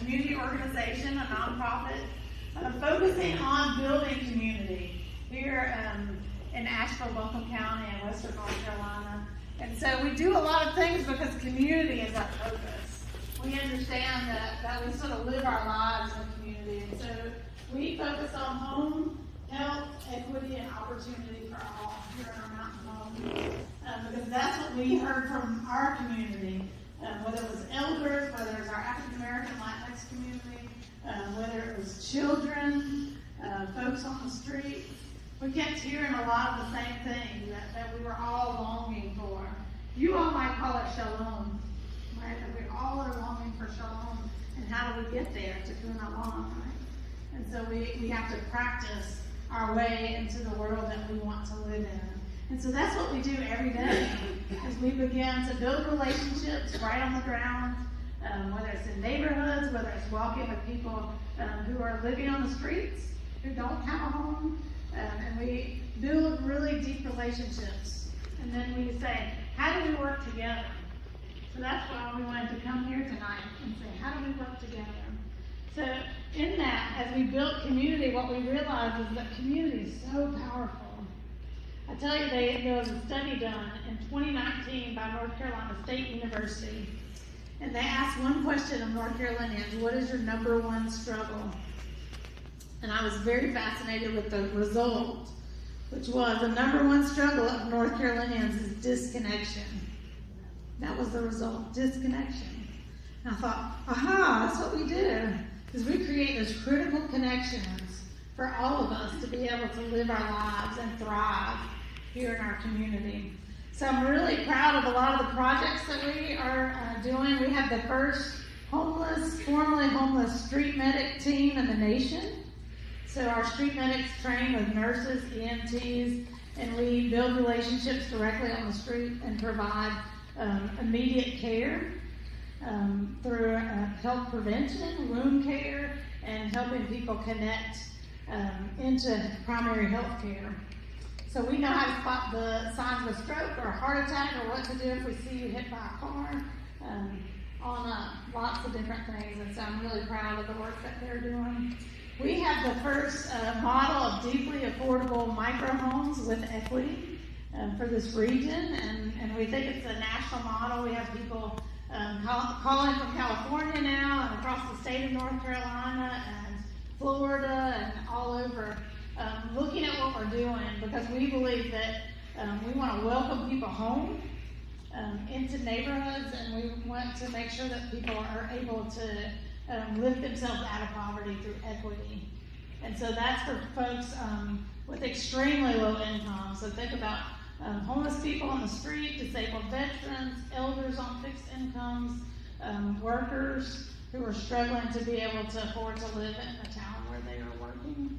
community organization, a nonprofit, focusing on building community here in Asheville, Buncombe County, and Western North Carolina. And so we do a lot of things because community is our focus. We understand that we sort of live our lives in the community. And so we focus on home, health, equity, and opportunity for all here in our mountain home. Because that's what we heard from our community, whether it was elders, whether it was our African American Latinx community, whether it was children, folks on the street. We kept hearing a lot of the same things that we were all longing for. You all might call it shalom, right? That we all are longing for shalom. And how do we get there? Tikkun olam, right? And so we have to practice our way into the world that we want to live in. And so that's what we do every day, as we begin to build relationships right on the ground, whether it's in neighborhoods, whether it's walking with people who are living on the streets, who don't have a home, and we build really deep relationships. And then we say, how do we work together? So that's why we wanted to come here tonight and say, how do we work together? So in that, as we built community, what we realized is that community is so powerful. I tell you, there was a study done in 2019 by North Carolina State University, and they asked one question of North Carolinians: what is your number one struggle? And I was very fascinated with the result, which was the number one struggle of North Carolinians is disconnection. That was the result, disconnection. And I thought, aha, that's what we do, is we create those critical connections for all of us to be able to live our lives and thrive here in our community. So I'm really proud of a lot of the projects that we are doing. We have the first formerly homeless street medic team in the nation. So our street medics train with nurses, EMTs, and we build relationships directly on the street and provide immediate care through health prevention, wound care, and helping people connect into primary health care. So we know how to spot the signs of a stroke or a heart attack, or what to do if we see you hit by a car, on lots of different things. And so I'm really proud of the work that they're doing. We have the first model of deeply affordable micro-homes with equity for this region, and we think it's a national model. We have people calling from California now and across the state of North Carolina and Florida and all over, looking at what we're doing, because we believe that we want to welcome people home into neighborhoods, and we want to make sure that people are able to lift themselves out of poverty through equity. And so that's for folks with extremely low income. So think about homeless people on the street, disabled veterans, elders on fixed incomes, workers who are struggling to be able to afford to live in the town where they are working.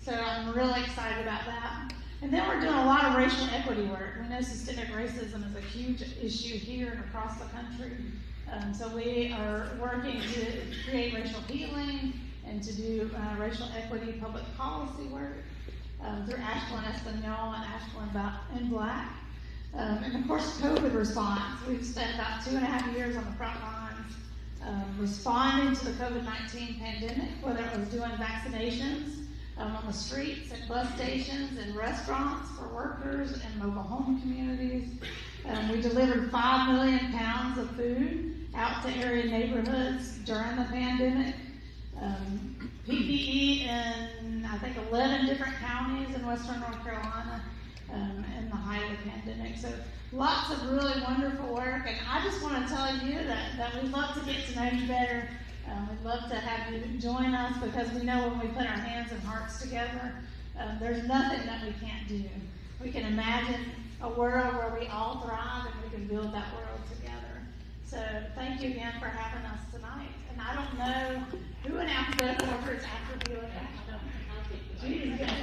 So I'm really excited about that. And then we're doing a lot of racial equity work. We know systemic racism is a huge issue here and across the country. So we are working to create racial healing and to do racial equity public policy work through Asheville and Espanol and Asheville and Black. And of course, COVID response. We've spent about 2.5 years on the front lines responding to the COVID-19 pandemic, whether it was doing vaccinations on the streets, at bus stations, and restaurants for workers and mobile home communities. We delivered 5 million pounds of food out to area neighborhoods during the pandemic. PPE in, I think, 11 different counties in Western North Carolina in the height of the pandemic. So lots of really wonderful work. And I just want to tell you that we'd love to get to know you better. We'd love to have you join us, because we know when we put our hands and hearts together, there's nothing that we can't do. We can imagine a world where we all thrive, and we can build that world together. So thank you again for having us tonight. And I don't know who in alphabetical order is after Felix. She's going to